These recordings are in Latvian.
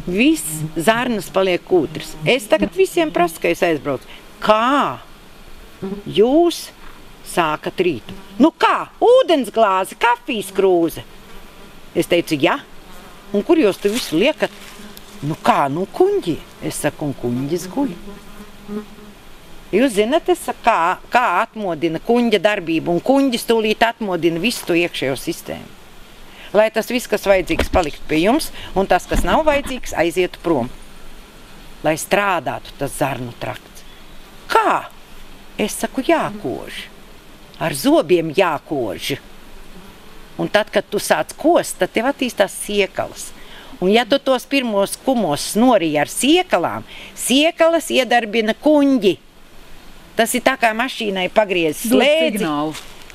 Viss zarnas paliek kūtras. Es tagad visiem prasu, ka es aizbraucu. Kā jūs sākat rītu? Nu kā? Ūdens glāze, kafijas krūze. Es teicu, ja. Un kur jūs tu visu liekat? Nu kā, nu kuņģi. Es saku, un kuņģis guļ. Jūs zināt, es saku, kā atmodina kuņģa darbību, un kuņģis tūlīt atmodina visu to iekšējo sistēmu. Lai tas viss, kas vajadzīgs, paliktu pie jums, un tas, kas nav vajadzīgs, aizietu prom. Lai strādātu tas zarnu trakts. Kā? Es saku, jākož. Ar zobiem jākož. Un tad, kad tu sāc kost, tad tev attīstās siekalas. Un ja tu tos pirmos kumos norīji ar siekalām, siekalas iedarbina kuņģi. Tas ir tā kā mašīnai pagriez slēdzi.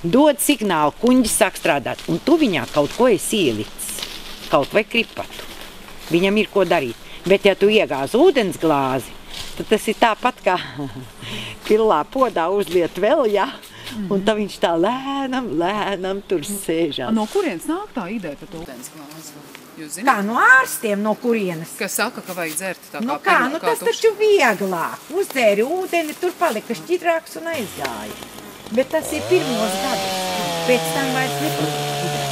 Dod signālu, kuņģis sāk strādāt. Un tu viņā kaut ko esi ielicis. Kaut vai kripatu. Viņam ir ko darīt. Bet ja tu iegāzi ūdens glāzi, tad tas ir tāpat kā pilā podā uzliet vēl, ja? Un tad viņš tā lēnam tur sēžās. No kurienes nāk tā ideja par to ūdens glāzi? Jūs zināt? Kā no ārstiem, no kurienes? Kas saka, ka vajag dzert tā Nu kā kā, nu tas taču vieglāk. Uzdzēri ūdeni, tur palika šķidrāks un aizgāja. Bet tas ir pirmos gadus. Pēc tam vairs nepalika šķidrāks.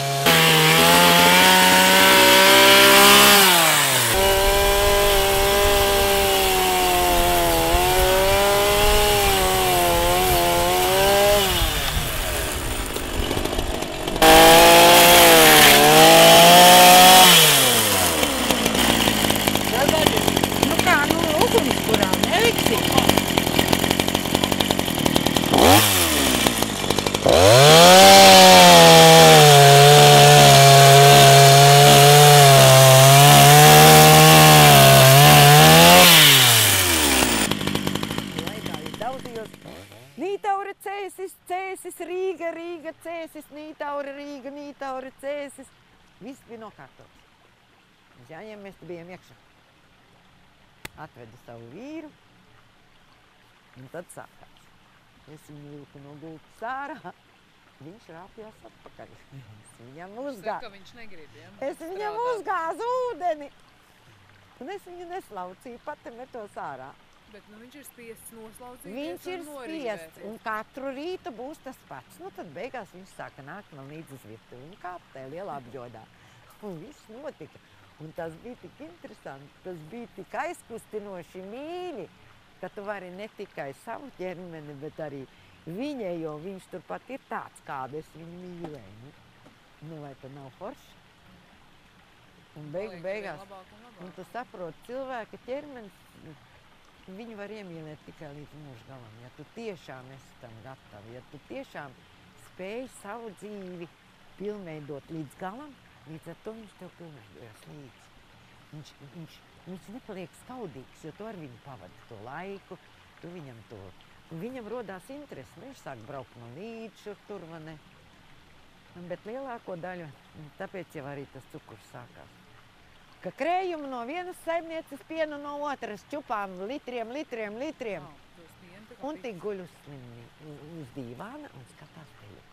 Nītaure cēsis, Rīga cēsis, Nītaure cēsis. Viss bija nokārtots. Mēs jāņem, mēs te bijām iekšā. Atvedu savu vīru, un tad sākās. Es viņu vilku no gultas ārā, viņš rāpjās atpakaļ. Es viņam uzgāzu ūdeni, un es viņu neslaucīju, pati metos ārā. Bet viņš ir spiests noslaucīties. Viņš ir spiests, un katru rītu būs tas pats. Nu, tad beigās viņš sāka nākt man līdz uz virtuvi un kāpt tajā lielā bļodā. Un viss notika. Un tas bija tik interesanti, tas bija tik aizkustinoši mīļi, ka tu vari ne tikai savu ķermeni, bet arī viņai, jo viņš turpat ir tāds, kādu es viņu mīlēju. Nu, vai tad nav forši? Un beigās, un tu saproti, cilvēka ķermenis, viņu var iemīlēt tikai līdz mūža galam, ja tu tiešām esi tam gatavi, ja tu tiešām spēj savu dzīvi pilnveidot līdz galam, līdz ar to viņš tev pilnveidojas līdzi. Viņš nepaliek skaudīgs, jo tu ar viņu pavadi to laiku, tu viņam to, un viņam rodās interesi, viņš sāk braukt man līdz šur tur, vai ne? Bet lielāko daļu, tāpēc jau arī tas cukurs sākās. Ka krējumu no vienas saimnieces, pienu no otras, čupām litriem. Un tik guļ uz dīvāna un skatās televīziju.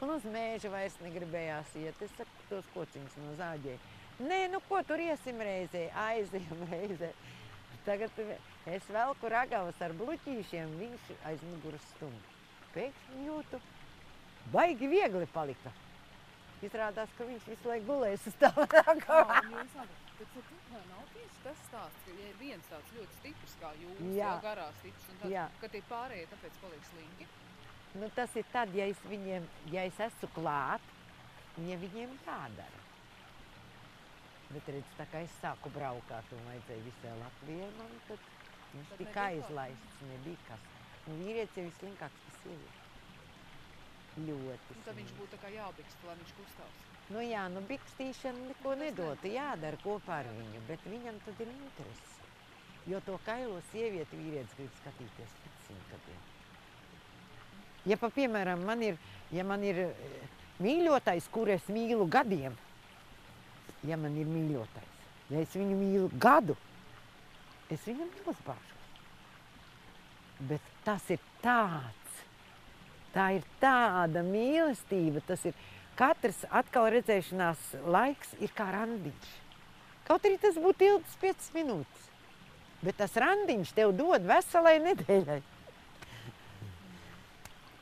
Un uz mēža vairs negribējās iet. Es saku, tos kociņus no zāģēju. Nē, nu ko tur iesim reizē, aizējam reizē. Tagad es velku ragavas ar bluķīšiem, viņš aiz muguras stumj. Pēkšņi jūtu, baigi viegli palika. Izrādās, ka viņš visu laiku gulēs uz tā ragavā. Bet nav tieši tas stāsts, ka ja ir viens tāds ļoti stiprs kā jūs, jau garā stiprs, un tad, ka tie pārējie tāpēc paliek slinki? Nu, tas ir tad, ja es esmu klāt, un ja viņiem jādara. Bet redz, tā kā es sāku braukāt un vajadzēja visai Latvijai man, tad viņš tika aizlaists, nebija kas. Un vīrietis ir visslinkāks, kas sieviete. Ļoti. Un tad viņš būtu tā kā jābikst, lai viņš kustās. Nu jā, nu bikstīšana neko nedotu, jādara kopā ar viņu, bet viņam tad ir interesi. Jo to kailo sievieti vīrietis grib skatīties pēc 100 gadiem. Ja piemēram, man ir mīļotais, kur es mīlu gadiem, ja man ir mīļotais, ja es viņu mīlu gadu, es viņam neuzbāžos. Bet tas ir tāds. Tā ir tāda mīlestība, tas ir katrs atkal redzēšanās laiks ir kā randiņš. Kaut arī tas būtu ilgs 5 minūtes. Bet tas randiņš tev dod veselai nedēļai.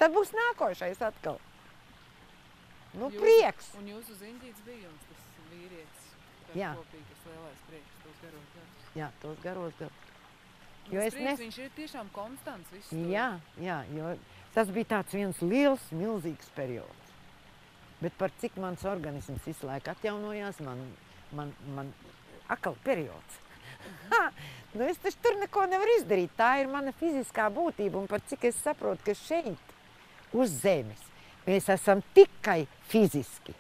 Tad būs nākošais atkal. Nu, prieks. Un jūsu ziņģīts bija jums tas vīrietis. Jā. Kopīgas lielais prieks, tos garos gadus. Jā, tos garos gadus. Jo viņš ir tiešām konstants visu to. Jā, jo tas bija tāds viens liels, milzīgs periods. Bet par cik mans organisms visu laiku atjaunojās, man atkal periods. Nu es taču tur neko nevaru izdarīt. Tā ir mana fiziskā būtība, un par cik es saprotu, ka šeit, uz zemes, mēs esam tikai fiziski.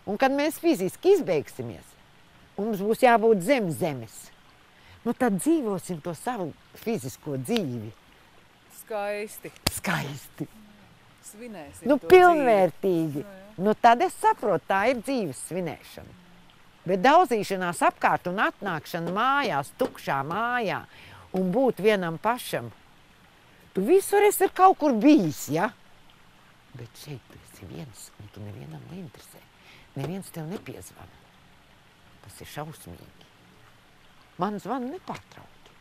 Un kad mēs fiziski izbeigsimies, mums būs jābūt zem zemes. Nu tad dzīvosim to savu fizisko dzīvi. Skaisti. Skaisti. Svinēsim Nu, to pilnvērtīgi. dzīvi. Nu, tad es saprotu, tā ir dzīves svinēšana. Bet daudzīšanās apkārt un atnākšana mājās, tukšā mājā un būt vienam pašam. Tu visur esi kaut kur bijis, ja? Bet šeit tu esi viens un tu nevienam neinteresē. Neviens tev nepiezvana. Tas ir šausmīgi. Man zvana nepārtraukti.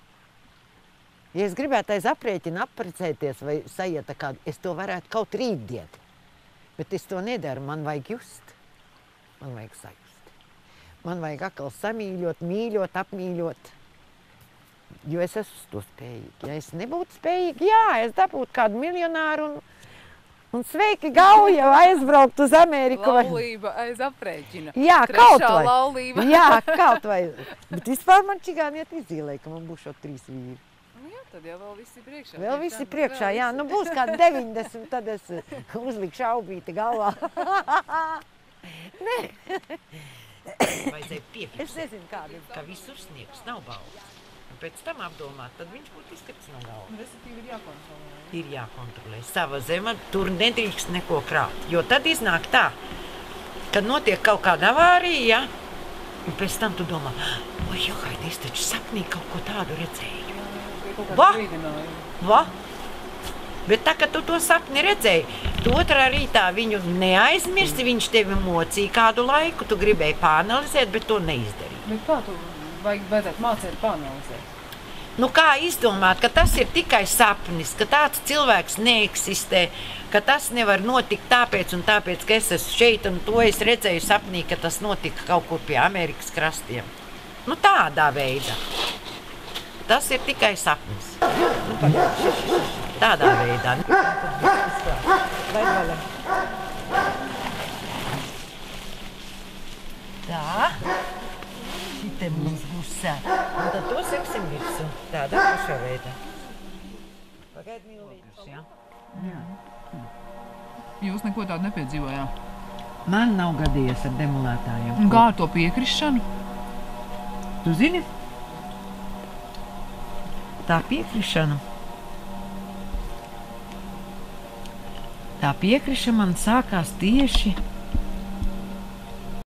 Ja es gribētu aiz aprēķina apprecēties vai sajieta kādu, es to varētu kaut rītdien. Bet es to nedaru, man vajag just. Man vajag sajust. Man vajag atkal samīļot, mīļot, apmīļot. Jo es esmu to spējīgi. Ja es nebūtu spējīgi, jā, es dabūtu kādu miljonāru un sveiki gauja aizbraukt uz Ameriku. Laulība aiz aprēķina. Jā, kaut Trešā vai. laulība. Jā, kaut vai. Bet vispār man čigāni iet izīlē, ka man būs šo 3 vīri. Nu jā, tad jau vēl visi priekšā. Vēl visi priekšā, jā. Nu būs kā 90, tad es uzliku šaubīti galvā. Nē. Vajadzēja piekrist. Es nezinu, kāda ir. Ka visur sniegs nav balts. Un pēc tam apdomāt, tad viņš būtu izkrits no galvas. Respektīvi ir jākontrolē. Ir jākontrolē sava zeme, tur nedrīkst neko krāt. Jo tad iznāk tā, kad notiek kaut kāda avārija, ja, un pēc tam tu domā, oi, jogaidi, es taču sapnī kaut ko tādu redzēju. Va? Bet tā, kad tu to sapni redzēji, tu otrā rītā viņu neaizmirsti, viņš tevi mocīja kādu laiku, tu gribēji pāanalizēt, bet to neizdarīji. Bet kā tu vajadzētu mācīt pāanalizēt? Nu kā izdomāt, ka tas ir tikai sapnis, ka tāds cilvēks neeksistē, ka tas nevar notikt tāpēc un tāpēc, ka es esmu šeit un to es redzēju sapnī, ka tas notika kaut kur pie Amerikas krastiem. Nu tādā veidā. Tas ir tikai sapnis. Nu, tādā veidā. Tā. Te mums būs sēta. Un tad to seksim virsū. Tādā pašā veidā. Pagaid, mīlītis, jā? Jā. Jūs neko tādu nepiedzīvojāt? Man nav gadījies ar demolētājiem. Un kā ar to piekrišanu? Tu zini? Tā piekrišana. Tā piekrišana man sākās tieši